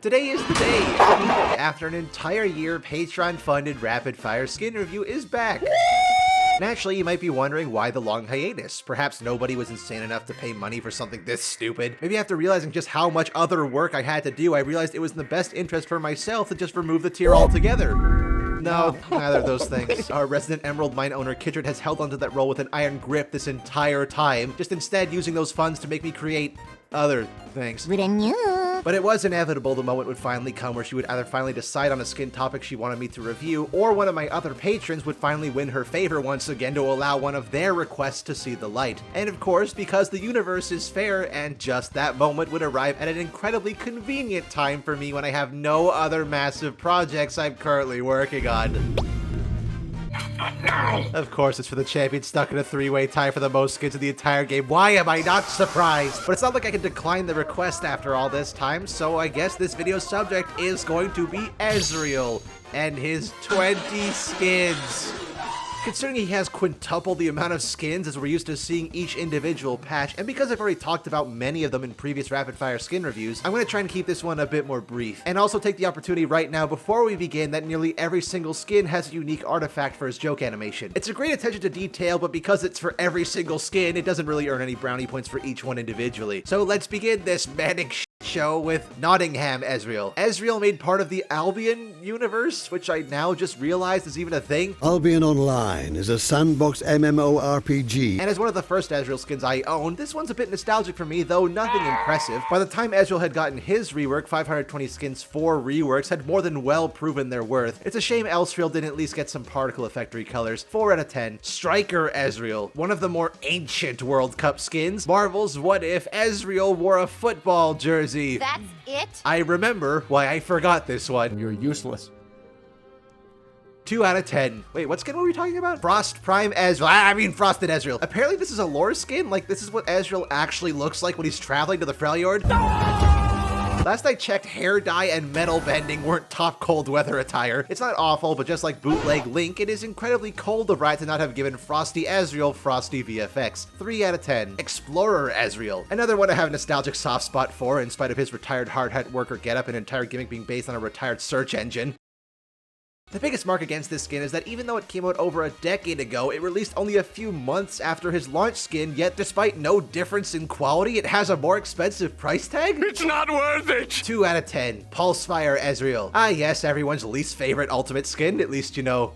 Today is the day. After an entire year, Patreon-funded rapid-fire skin review is back. Naturally, you might be wondering why the long hiatus. Perhaps nobody was insane enough to pay money for something this stupid. Maybe after realizing just how much other work I had to do, I realized it was in the best interest for myself to just remove the tier altogether. No, neither of those things. Our resident Emerald Mine owner, Kindred, has held onto that role with an iron grip this entire time, just instead using those funds to make me create other things. But it was inevitable the moment would finally come where she would either finally decide on a skin topic she wanted me to review, or one of my other patrons would finally win her favor once again to allow one of their requests to see the light. And of course, because the universe is fair, and just that moment would arrive at an incredibly convenient time for me when I have no other massive projects I'm currently working on. Of course, it's for the champion stuck in a three-way tie for the most skins in the entire game. Why am I not surprised? But it's not like I can decline the request after all this time, so I guess this video's subject is going to be Ezreal and his 20 skins. Considering he has quintuple the amount of skins as we're used to seeing each individual patch, and because I've already talked about many of them in previous rapid-fire skin reviews, I'm going to try and keep this one a bit more brief. And also take the opportunity right now, before we begin, that nearly every single skin has a unique artifact for his joke animation. It's a great attention to detail, but because it's for every single skin, it doesn't really earn any brownie points for each one individually. So let's begin this manic show with Nottingham Ezreal. Ezreal made part of the Albion universe, which I now just realized is even a thing. Albion Online is a sandbox MMORPG. And as one of the first Ezreal skins I owned, this one's a bit nostalgic for me, though nothing impressive. By the time Ezreal had gotten his rework, 520 skins, 4 reworks had more than well proven their worth. It's a shame Elstriel didn't at least get some particle effect recolors. 4 out of 10. Striker Ezreal, one of the more ancient World Cup skins. Marvel's what if Ezreal wore a football jersey. That's it? I remember why I forgot this one. You're useless. 2 out of 10. Wait, what skin were we talking about? Frost Prime Ezreal. I mean Frosted Ezreal. Apparently this is a lore skin. Like, this is what Ezreal actually looks like when he's traveling to the Freljord. Last I checked, hair dye and metal bending weren't top cold weather attire. It's not awful, but just like bootleg Link, it is incredibly cold of Riot to not have given Frosty Ezreal Frosty VFX. 3 out of 10. Explorer Ezreal. Another one I have a nostalgic soft spot for, in spite of his retired hard hat worker getup and entire gimmick being based on a retired search engine. The biggest mark against this skin is that even though it came out over a decade ago, it released only a few months after his launch skin, yet despite no difference in quality, it has a more expensive price tag? It's not worth it! 2 out of 10. Pulsefire Ezreal. Ah yes, everyone's least favorite ultimate skin, at least you know.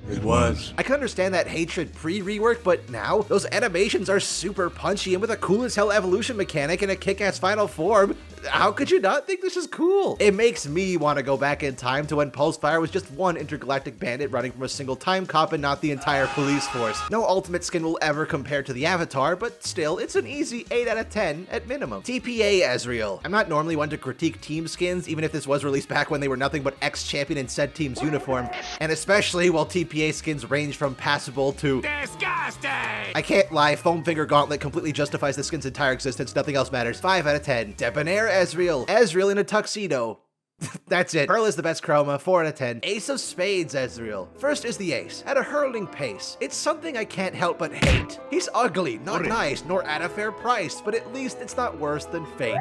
It was. I can understand that hatred pre-rework, but now, those animations are super punchy and with a cool as hell evolution mechanic and a kick-ass final form. How could you not think this is cool? It makes me want to go back in time to when Pulsefire was just one intergalactic bandit running from a single time cop and not the entire police force. No ultimate skin will ever compare to the Avatar, but still, it's an easy 8 out of 10 at minimum. TPA Ezreal. I'm not normally one to critique team skins, even if this was released back when they were nothing but ex-champion in said team's uniform, and especially while TPA skins range from passable to Disgusting! I can't lie, Foamfinger Gauntlet completely justifies the skin's entire existence, nothing else matters. 5 out of 10. Debonair Ezreal. Ezreal in a tuxedo. That's it. Pearl is the best chroma, 4 out of 10. Ace of Spades Ezreal. First is the ace, at a hurling pace. It's something I can't help but hate. He's ugly, not nice, nor at a fair price, but at least it's not worse than Fate.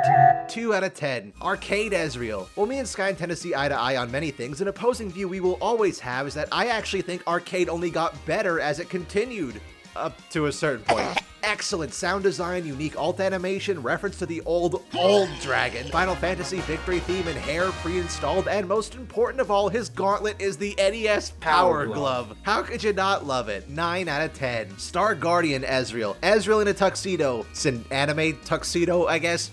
2 out of 10. Arcade Ezreal. Well, me and Sky tend to see eye to eye on many things, an opposing view we will always have is that I actually think Arcade only got better as it continued. Up to a certain point. Excellent sound design, unique alt animation, reference to the old dragon, Final Fantasy victory theme and hair pre-installed, and most important of all, his gauntlet is the NES Power Glove. How could you not love it? 9 out of 10. Star Guardian Ezreal. Ezreal in a tuxedo. It's an anime tuxedo, I guess.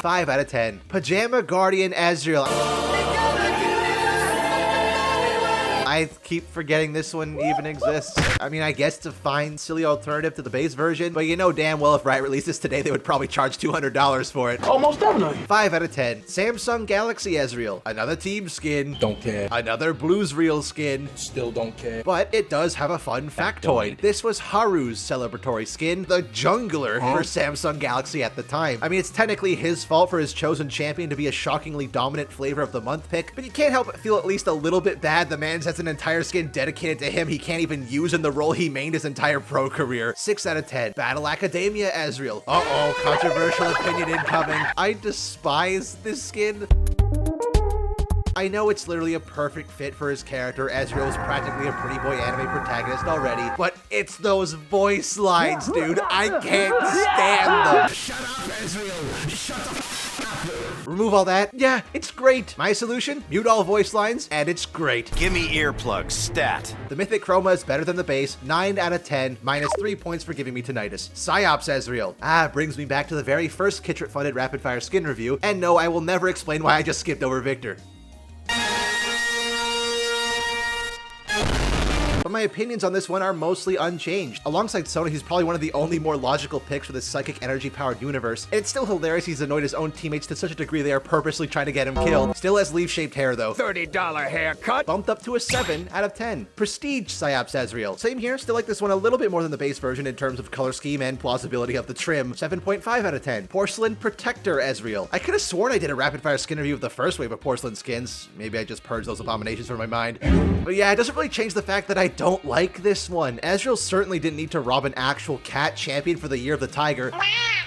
5 out of 10. Pajama Guardian Ezreal. I keep forgetting this one even exists. I mean, I guess it's a fine, silly alternative to the base version, but you know damn well if Riot released this today, they would probably charge $200 for it. Almost definitely. 5 out of 10. Samsung Galaxy Ezreal. Another team skin. Don't care. Another Blues Reel skin. Still don't care. But it does have a fun factoid. This was Haru's celebratory skin, the jungler for Samsung Galaxy at the time. I mean, it's technically his fault for his chosen champion to be a shockingly dominant flavor of the month pick, but you can't help but feel at least a little bit bad the man's has an an entire skin dedicated to him he can't even use in the role he mained his entire pro career. 6 out of 10. Battle Academia Ezreal. Uh-oh, controversial opinion incoming. I despise this skin. I know it's literally a perfect fit for his character. Ezreal is practically a pretty boy anime protagonist already, but it's those voice lines, dude. I can't stand them. Shut up, Ezreal! Shut the f up! Remove all that. Yeah, it's great. My solution? Mute all voice lines, and it's great. Give me earplugs, stat. The Mythic Chroma is better than the base. 9 out of 10, minus 3 points for giving me tinnitus. Psyops Ezreal. Brings me back to the very first Kitrit-funded rapid-fire skin review, and no, I will never explain why I just skipped over Victor. But my opinions on this one are mostly unchanged. Alongside Sona, he's probably one of the only more logical picks for this psychic energy-powered universe. And it's still hilarious he's annoyed his own teammates to such a degree they are purposely trying to get him killed. Still has leaf-shaped hair though. $30 haircut. Bumped up to a 7 out of 10. Prestige Psyops Ezreal. Same here, still like this one a little bit more than the base version in terms of color scheme and plausibility of the trim. 7.5 out of 10. Porcelain Protector Ezreal. I could have sworn I did a rapid-fire skin review of the first wave of porcelain skins. Maybe I just purged those abominations from my mind. But yeah, it doesn't really change the fact that I don't like this one. Ezreal certainly didn't need to rob an actual cat champion for the Year of the Tiger,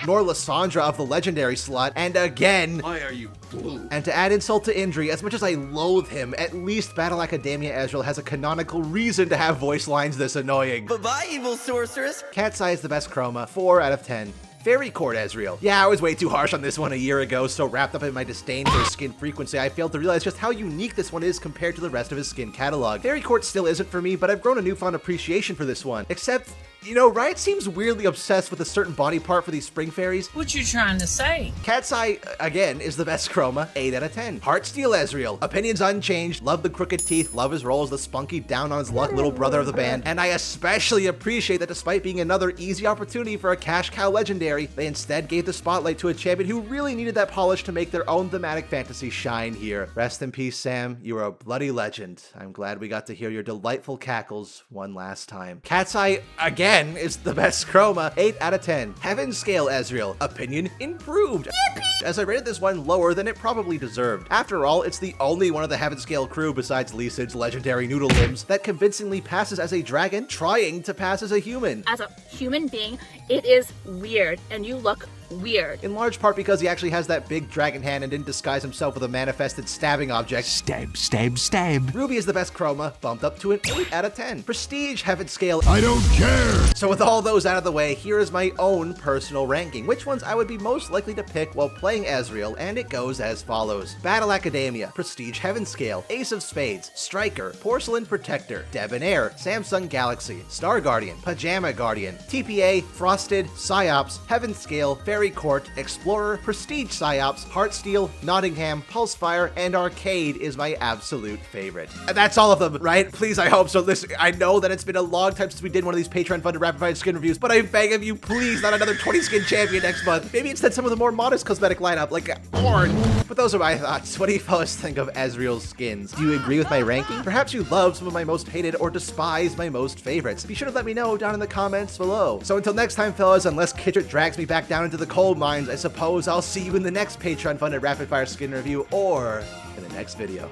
nor Lysandra of the legendary slot, and again, Why are you blue? and to add insult to injury, as much as I loathe him, at least Battle Academia Ezreal has a canonical reason to have voice lines this annoying. Bye-bye, evil sorceress. Cat's Eye is the best chroma, 4 out of 10. Fairy Court Ezreal. Yeah, I was way too harsh on this one a year ago, so wrapped up in my disdain for his skin frequency, I failed to realize just how unique this one is compared to the rest of his skin catalog. Fairy Court still isn't for me, but I've grown a newfound appreciation for this one. Except, you know, Riot seems weirdly obsessed with a certain body part for these spring fairies. What you trying to say? Cat's Eye, again, is the best chroma, 8 out of 10. Heartsteel Ezreal. Opinions unchanged, love the crooked teeth, love his role as the spunky down-on-his-luck little brother of the band, and I especially appreciate that despite being another easy opportunity for a cash cow legendary, they instead gave the spotlight to a champion who really needed that polish to make their own thematic fantasy shine here. Rest in peace, Sam. You are a bloody legend. I'm glad we got to hear your delightful cackles one last time. Cat's Eye, again, is the best chroma, 8 out of 10. Heaven Scale Ezreal. Opinion improved. Yippee! As I rated this one lower than it probably deserved. After all, it's the only one of the Heaven Scale crew besides Lee Sid's legendary noodle limbs that convincingly passes as a dragon trying to pass as a human. As a human being, it is weird, and you look weird. In large part because he actually has that big dragon hand and didn't disguise himself with a manifested stabbing object. Stab, stab, stab. Ruby is the best chroma, bumped up to an 8 out of 10. Prestige Heaven Scale. I don't care. So with all those out of the way, here is my own personal ranking, which ones I would be most likely to pick while playing Ezreal, and it goes as follows. Battle Academia, Prestige Heaven Scale, Ace of Spades, Striker, Porcelain Protector, Debonair, Samsung Galaxy, Star Guardian, Pajama Guardian, TPA, Frosted, Psyops, Heaven Scale, Fairy Court, Explorer, Prestige Psyops, Heartsteel, Nottingham, Pulsefire, and Arcade is my absolute favorite. And that's all of them, right? Please, I hope so. Listen, I know that it's been a long time since we did one of these Patreon-funded rapid-fire skin reviews, but I beg of you, please, not another 20 skin champion next month. Maybe instead some of the more modest cosmetic lineup, like Ornn. But those are my thoughts. What do you fellas think of Ezreal's skins? Do you agree with my ranking? Perhaps you love some of my most hated or despise my most favorites. Be sure to let me know down in the comments below. So until next time, fellas, unless Kitrit drags me back down into the coal mines, I suppose I'll see you in the next Patreon-funded rapid-fire skin review or in the next video.